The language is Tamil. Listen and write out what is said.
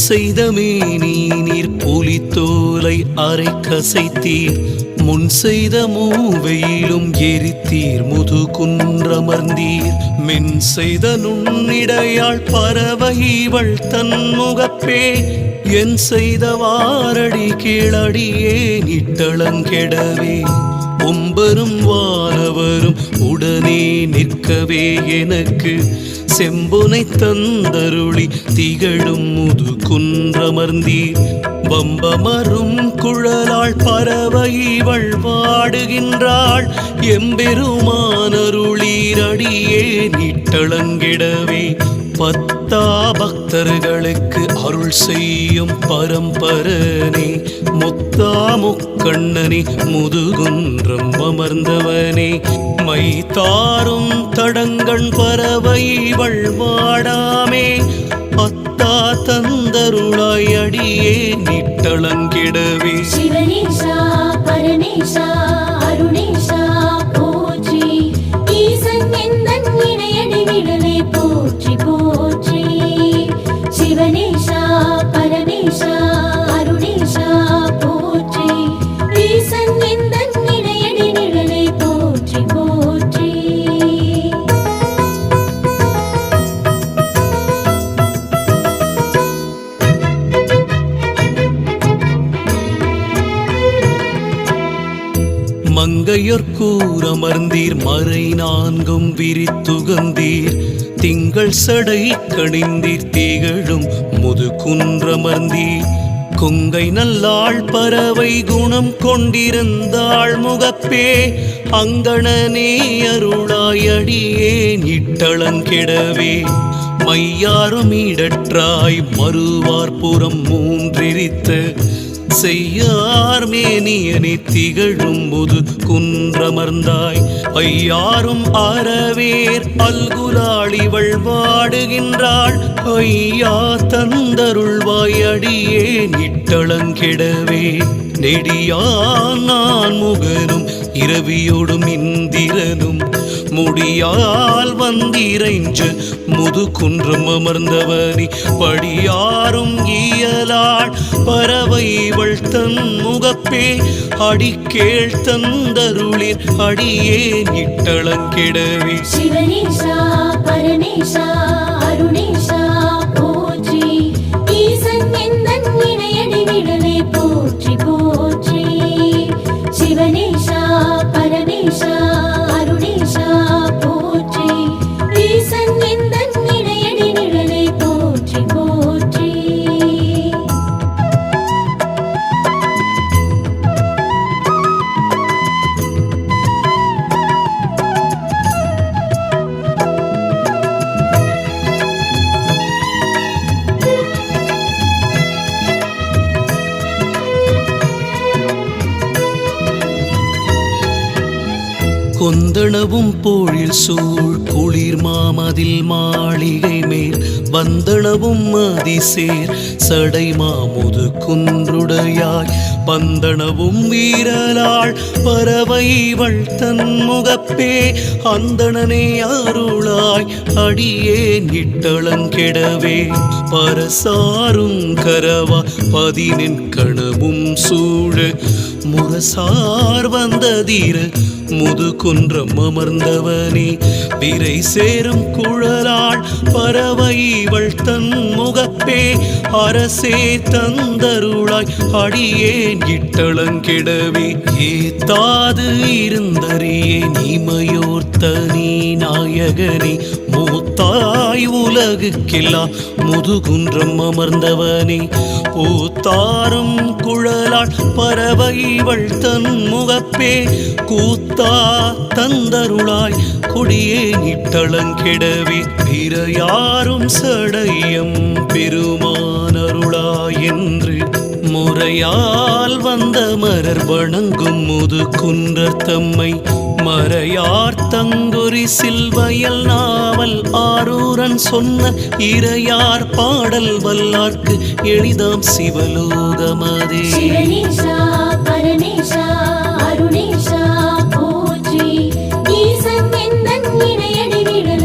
செய்த மேனி நீர் புலித்தோலை அரை கசைத்தீர் முன் செய்த மூவையிலும் எரித்தீர் முது குன்றமர்ந்தீர் மின் செய்த நுண்ணிடையாள் பறவைவள் தன் முகப்பே என் செய்த வாரடி கீழடியே நிட்டளங்கெடவே ஒம்பரும் வானவரும் உடனே நிற்கவே எனக்கு செம்புனை தந்தருளி திகழும் முது குன்றமர்ந்தீர் வம்பமரும் குழலாள் பறவைவள் வாடுகின்றாள் எம்பெருமானருளீரடியே நிட்டளங்கிடவே பத்தா பக்தர்களுக்கு அருள் செய்யும் பரம்பரனே முத்தா முக்கண்ணனே முதுகுன்றம் அமர்ந்தவனே மை தாரும் தடங்கண் பறவைவள் வாடாமே அத்தா தந்தருளாய் அடியே நிட்டளங்கிடவே சிவனேசா பரமேசா அருணேசா போற்றி ஈசன் எந்தன் இணையடி விடலே போற்றி போற்றி சிவனேசா பரமேசா அருணேசா போற்றி ஈசன் எந்தன் இணையடி விடலே போற்றி போற்றி மங்கையர் கூறமர்ந்தீர் மறை நான்கும் விரித்துகந்தீர் திங்கள் சடை கணிந்தீர் திகழும் முது குன்றமர்ந்தீர் கொங்கை நல்லாள் பறவை குணம் கொண்டிருந்தாள் முகப்பே அங்கணனே அருளாய் அடியே நிட்டளங்கெடவே மையாரும் இடற்றாய் மறுவார்புறம் மூன்றிரித்த செய்யார் மேனியனே திகழும் முது குன்றமர்ந்தாய் ஐயாரும் அறவேர் அல்குலாளிவள் வாடுகின்றாள் ஐயா தந்தருள்வாய் அடியே நிட்டளங்கெடவே நெடியான் நான் முகனும் இரவியோடும் இந்திரனும் முடியால் வந்திரைஞ்ச முது குன்றம் அமர்ந்தவனி படியாரும் இயலாள் பறவைவள் தன் முகப்பே அடிக்கேள் தந்தருளிர் அடியே நிட்டளங்கெடவே சிவனேசா பரமேசா அருணேசா போற்றி ஈசன் எந்தன் இணையடி விடலே போற்றி போற்றி சிவனேசா பரமேசா அருணேசா போற்றி ஈசன் எந்தன் இணையடி விடலே போற்றி போற்றி கொந்தளவும் போழில் சூழ் குளிர் மாமதில் மாளிகை மேல் வந்தளவும் அதிசேர் சடை மாமுது குன்றுடையாய் பந்தளவும் வீரலாள் பறவைவள் தன் முகப்பே அந்தணனே அருளாய் அடியே நிட்டளங்கெடவே பரசாரும் கரவா பதினெண் கணமும் சூழ முரசார் வந்ததீர முது குன்றம் அமர்ந்தவனே விரை சேரும் குழலாள் பறவைவள் தன் முகப்பே அரசே தந்தருளாய் அடியே நிட்டளங்கெடவே ஏத்தாது இருந்தறியே நீமையோர்த்த நீ நாயகனே மூத்தாய் உலகுக்கெல்லாம் முதுகுன்றம் அமர்ந்தவனே பூத்தாரும் குழலாள் பறவைவள் தன் முகப்பே கூத்தா தந்தருளாய் கொடியே நிட்டளங்கெடவே பிறையாரும் சடையம் பெருமானருளாய் என்று முறையால் வந்த மலர் வணங்கும் முது குன்றர் தம்மை மறையார் தங்குரி சில்வயல் நாவல் ஆரூரன் சொன்ன இறையார் பாடல் வல்லார்க்கு எளிதாம் சிவலோகமதே சிவனேசா பரமேசா அருணேசா போற்றி ஈசன் எந்தன் இணையடி விடலே